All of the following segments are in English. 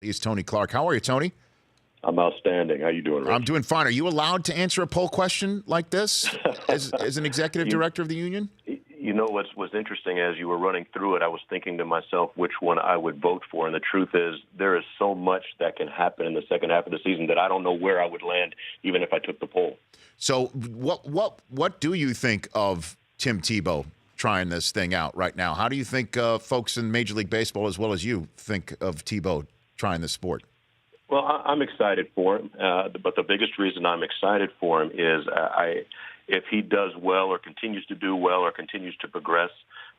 He's Tony Clark. How are you, Tony? I'm outstanding. How you doing, Rich? I'm doing fine. Are you allowed to answer a poll question like this as an executive director of the union? You know what's interesting, as you were running through it, I was thinking to myself which one I would vote for. And the truth is there is so much that can happen in the second half of the season that I don't know where I would land even if I took the poll. So what do you think of Tim Tebow trying this thing out right now? How do you think folks in Major League Baseball as well as you think of Tebow trying this sport? Well, I'm excited for him, but the biggest reason I'm excited for him is if he does well or continues to do well or continues to progress,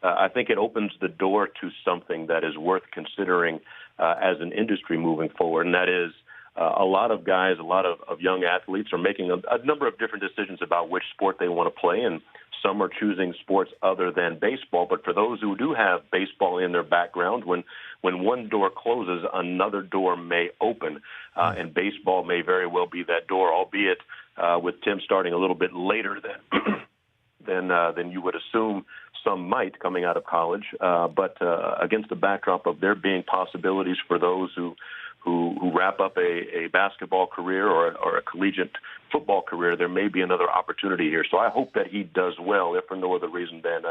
I think it opens the door to something that is worth considering as an industry moving forward, and that is a lot of guys, a lot of young athletes are making a number of different decisions about which sport they want to play, and some are choosing sports other than baseball. But for those who do have baseball in their background, when one door closes, another door may open, and baseball may very well be that door, albeit with Tim starting a little bit later than you would assume some might coming out of college. But against the backdrop of there being possibilities for those who wrap up a basketball career or a collegiate football career, there may be another opportunity here. So I hope that he does well, if for no other reason than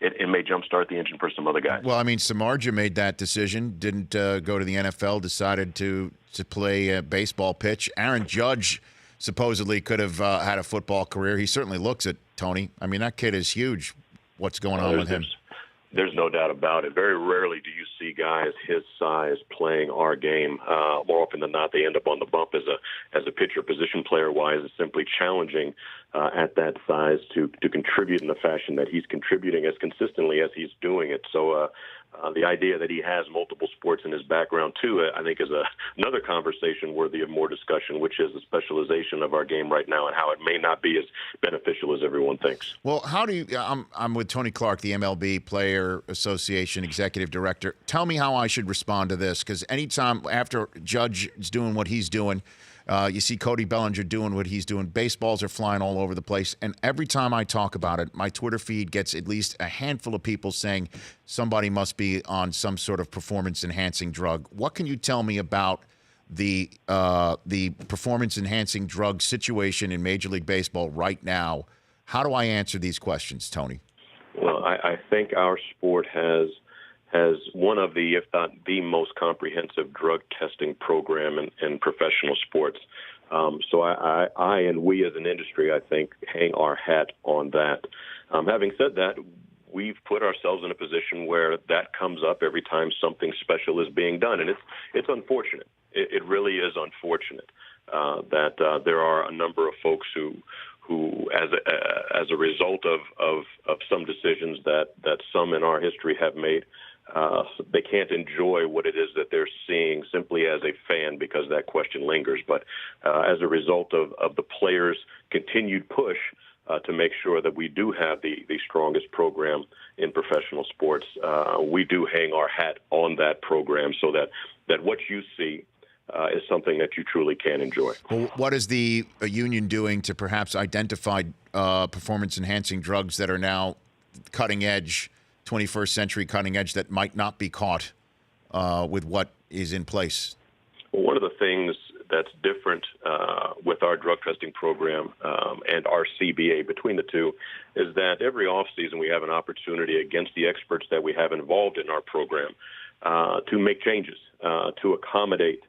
it may jumpstart the engine for some other guys. Well, I mean, Samardzija made that decision, didn't go to the NFL, decided to play a baseball pitch. Aaron Judge supposedly could have had a football career. He certainly looks it, Tony. I mean, that kid is huge. What's going on with him? There's no doubt about it. Very rarely do you see guys his size playing our game. More often than not, they end up on the bump as a pitcher. Position player-wise, it's simply challenging at that size to contribute in the fashion that he's contributing as consistently as he's doing it. So the idea that he has multiple sports in his background, too, I think is another conversation worthy of more discussion, which is the specialization of our game right now and how it may not be as beneficial as everyone thinks. Well, how do you I'm with Tony Clark, the MLB Player Association Executive Director. Tell me how I should respond to this, because anytime after Judge is doing what he's doing, you see Cody Bellinger doing what he's doing. Baseballs are flying all over the place. And every time I talk about it, my Twitter feed gets at least a handful of people saying somebody must be on some sort of performance-enhancing drug. What can you tell me about the performance-enhancing drug situation in Major League Baseball right now? How do I answer these questions, Tony? Well, I think our sport has one of the, if not the most comprehensive drug testing program in professional sports. So I and we as an industry, I think, hang our hat on that. Having said that, we've put ourselves in a position where that comes up every time something special is being done. And it's unfortunate. It really is unfortunate that there are a number of folks who as a result of some decisions that some in our history have made, they can't enjoy what it is that they're seeing simply as a fan, because that question lingers. But as a result of the players' continued push to make sure that we do have the strongest program in professional sports, we do hang our hat on that program so that what you see is something that you truly can enjoy. Well, what is the union doing to perhaps identify performance-enhancing drugs that are now cutting edge, 21st century cutting edge, that might not be caught with what is in place? Well, one of the things that's different with our drug testing program and our CBA, between the two, is that every offseason we have an opportunity against the experts that we have involved in our program to make changes, to accommodate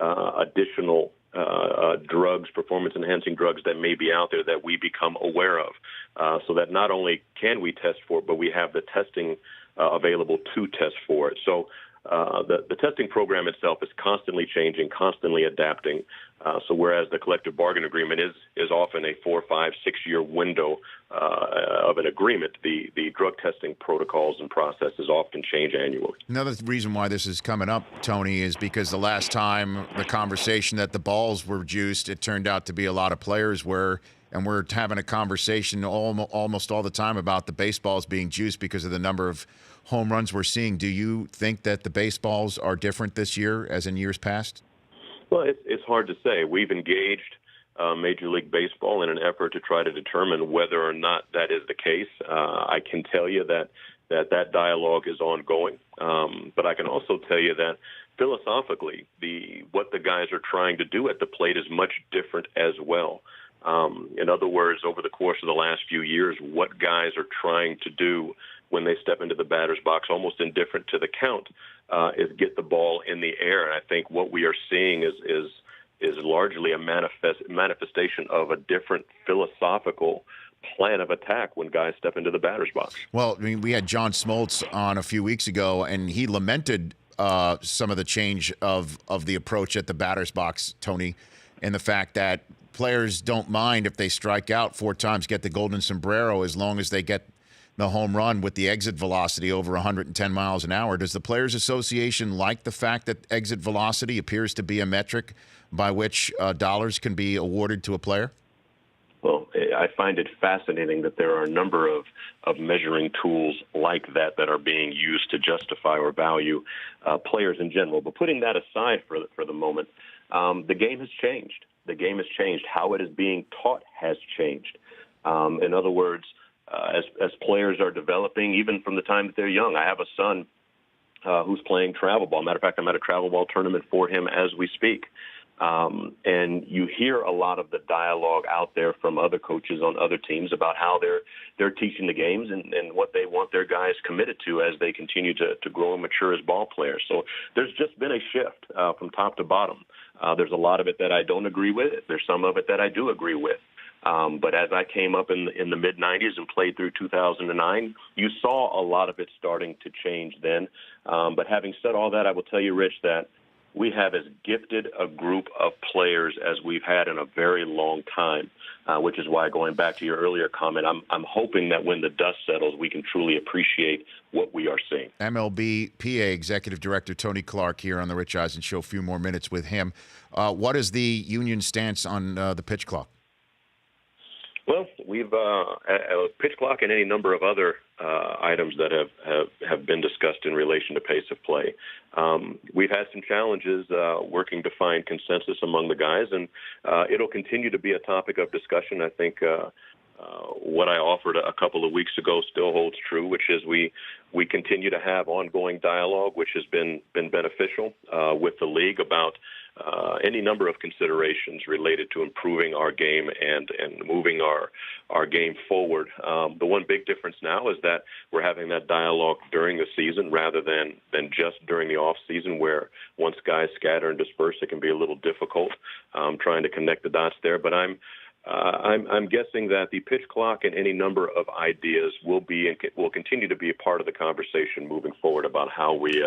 additional drugs, performance-enhancing drugs that may be out there that we become aware of, so that not only can we test for it, but we have the testing available to test for it. So the testing program itself is constantly changing, constantly adapting. So whereas the collective bargain agreement is often a 4, 5, 6-year window of an agreement, the drug testing protocols and processes often change annually. Another reason why this is coming up, Tony, is because the last time the conversation that the balls were juiced, it turned out to be a lot of players were, and we're having a conversation almost all the time about the baseballs being juiced because of the number of home runs we're seeing. Do you think that the baseballs are different this year as in years past? Well, it's hard to say. We've engaged Major League Baseball in an effort to try to determine whether or not that is the case. I can tell you that dialogue is ongoing, but I can also tell you that philosophically, what the guys are trying to do at the plate is much different as well. In other words, over the course of the last few years, what guys are trying to do when they step into the batter's box, almost indifferent to the count, is get the ball in the air. And I think what we are seeing is largely a manifestation of a different philosophical plan of attack when guys step into the batter's box. Well, I mean, we had John Smoltz on a few weeks ago, and he lamented some of the change of the approach at the batter's box, Tony, and the fact that players don't mind if they strike out 4 times, get the golden sombrero, as long as they get the home run with the exit velocity over 110 miles an hour. Does the Players Association like the fact that exit velocity appears to be a metric by which dollars can be awarded to a player? Well, I find it fascinating that there are a number of measuring tools like that are being used to justify or value players in general. But putting that aside for the moment, the game has changed. The game has changed. How it is being taught has changed. In other words, as players are developing, even from the time that they're young. I have a son who's playing travel ball. Matter of fact, I'm at a travel ball tournament for him as we speak. And you hear a lot of the dialogue out there from other coaches on other teams about how they're teaching the games and what they want their guys committed to as they continue to grow and mature as ball players. So there's just been a shift from top to bottom. There's a lot of it that I don't agree with. There's some of it that I do agree with. But as I came up in the mid-'90s and played through 2009, you saw a lot of it starting to change then. But having said all that, I will tell you, Rich, that we have as gifted a group of players as we've had in a very long time, which is why, going back to your earlier comment, I'm hoping that when the dust settles, we can truly appreciate what we are seeing. MLBPA Executive Director Tony Clark here on the Rich Eisen Show. A few more minutes with him. What is the union stance on the pitch clock? Well, we've a pitch clock and any number of other items that have been discussed in relation to pace of play. We've had some challenges working to find consensus among the guys, and it'll continue to be a topic of discussion. I think what I offered a couple of weeks ago still holds true, which is we continue to have ongoing dialogue, which has been beneficial with the league about any number of considerations related to improving our game and moving our game forward. The one big difference now is that we're having that dialogue during the season rather than just during the off season, where once guys scatter and disperse, it can be a little difficult trying to connect the dots there. But I'm guessing that the pitch clock and any number of ideas will continue to be a part of the conversation moving forward about how we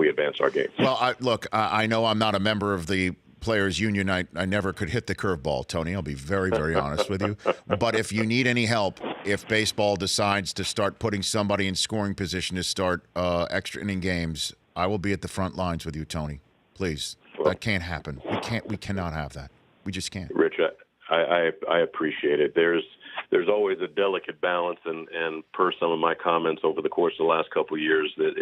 advance our game. Well, I know I'm not a member of the Players Union. I never could hit the curveball, Tony. I'll be very, very honest with you. But if you need any help, if baseball decides to start putting somebody in scoring position to start extra inning games, I will be at the front lines with you, Tony. Please. Well, that can't happen. We cannot have that. We just can't. Rich, I appreciate it. There's always a delicate balance, and per some of my comments over the course of the last couple of years, that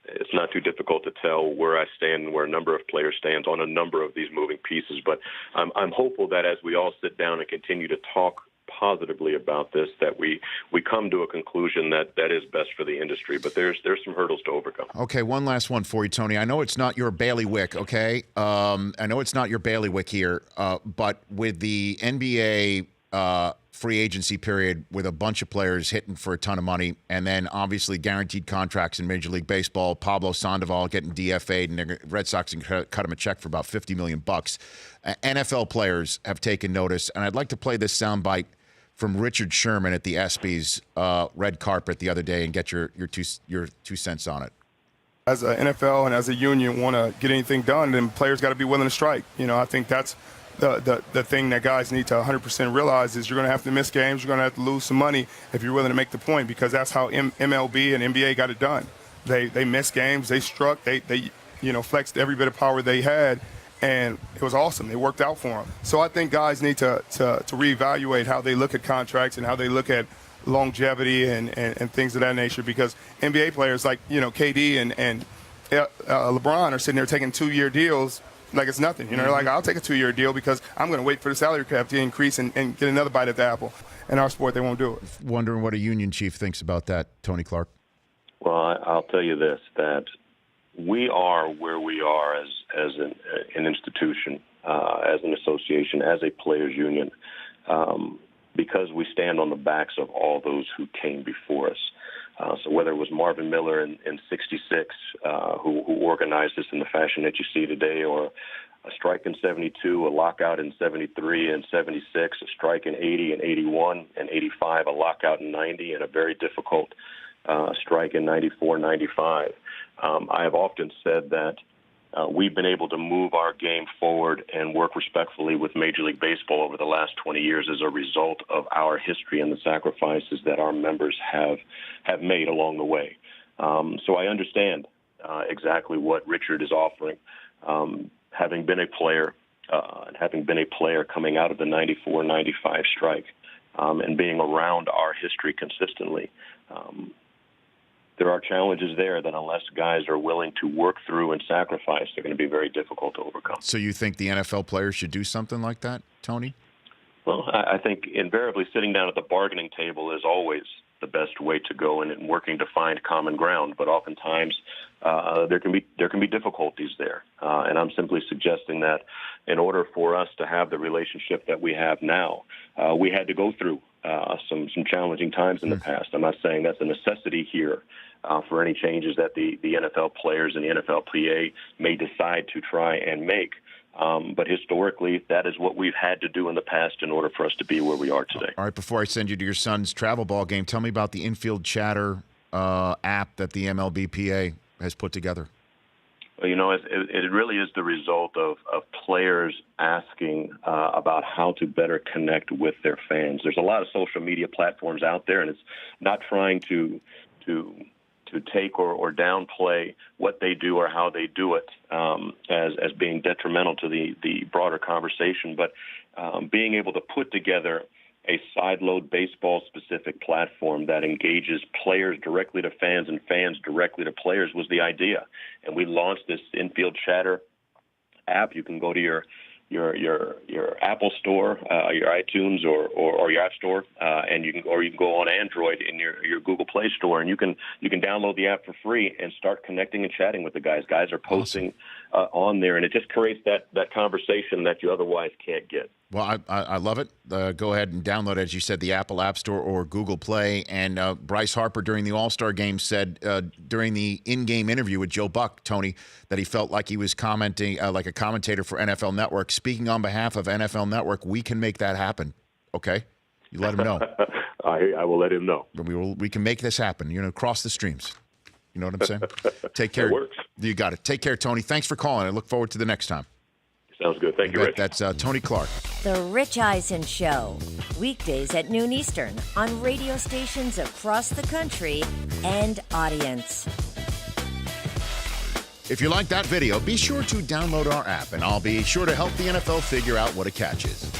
it's not too difficult to tell where I stand and where a number of players stand on a number of these moving pieces. But I'm hopeful that as we all sit down and continue to talk positively about this, that we come to a conclusion that is best for the industry. But there's some hurdles to overcome. Okay, one last one for you, Tony. I know it's not your bailiwick, okay? I know it's not your bailiwick here, but with the NBA free agency period with a bunch of players hitting for a ton of money, and then obviously guaranteed contracts in Major League Baseball, Pablo Sandoval getting DFA'd, and the Red Sox can cut him a check for about $50 million. NFL players have taken notice, and I'd like to play this soundbite from Richard Sherman at the ESPYs red carpet the other day and get your 2 cents on it. As an NFL and as a union want to get anything done, then players got to be willing to strike. I think that's the thing that guys need to 100% realize is you're going to have to miss games. You're going to have to lose some money if you're willing to make the point, because that's how MLB and NBA got it done. They missed games. They struck. They flexed every bit of power they had, and it was awesome. It worked out for them. So I think guys need to reevaluate how they look at contracts and how they look at longevity and things of that nature, because NBA players like KD and LeBron are sitting there taking 2-year deals like it's nothing. They're like, I'll take a 2-year deal because I'm going to wait for the salary cap to increase and get another bite at the apple. In our sport, they won't do it. Wondering what a union chief thinks about that, Tony Clark. Well, I'll tell you this, that we are where we are as an institution, as an association, as a players union, because we stand on the backs of all those who came before us. So whether it was Marvin Miller in '66, who organized this in the fashion that you see today, or a strike in '72, a lockout in '73 and '76, a strike in '80 and '81 and '85, a lockout in '90, and a very difficult strike in '94, '95. I have often said that we've been able to move our game forward and work respectfully with Major League Baseball over the last 20 years as a result of our history and the sacrifices that our members have made along the way. So I understand exactly what Richard is offering. Having been a player and having been a player coming out of the '94, '95 strike, and being around our history consistently, there are challenges there that unless guys are willing to work through and sacrifice, they're going to be very difficult to overcome. So you think the NFL players should do something like that, Tony? Well, I think invariably sitting down at the bargaining table is always the best way to go and working to find common ground. But oftentimes there can be difficulties there. And I'm simply suggesting that in order for us to have the relationship that we have now, we had to go through some challenging times in the past. I'm not saying that's a necessity here for any changes that the NFL players and the MLBPA may decide to try and make. But historically, that is what we've had to do in the past in order for us to be where we are today. All right, before I send you to your son's travel ball game, tell me about the Infield Chatter app that the MLBPA has put together. Well, it really is the result of players asking about how to better connect with their fans. There's a lot of social media platforms out there, and it's not trying to take or downplay what they do or how they do it as being detrimental to the broader conversation, but being able to put together a sideload baseball-specific platform that engages players directly to fans and fans directly to players was the idea. And we launched this Infield Chatter app. You can go to your Apple Store, your iTunes, or your App Store, and you can go on Android in your Google Play Store, and you can download the app for free and start connecting and chatting with the guys. Guys are posting on there, and it just creates that conversation that you otherwise can't get. Well, I love it. Go ahead and download, as you said, the Apple App Store or Google Play. And Bryce Harper during the All-Star game said during the in-game interview with Joe Buck, Tony, that he felt like he was commenting like a commentator for NFL Network. Speaking on behalf of NFL Network, we can make that happen. Okay? You let him know. I will let him know. We can make this happen. Cross the streams. You know what I'm saying? Take care. It works. You got it. Take care, Tony. Thanks for calling. I look forward to the next time. Sounds good. Thank you, Rich. That's Tony Clark. The Rich Eisen Show, weekdays at noon Eastern on radio stations across the country and audience. If you like that video, be sure to download our app, and I'll be sure to help the NFL figure out what a catch is.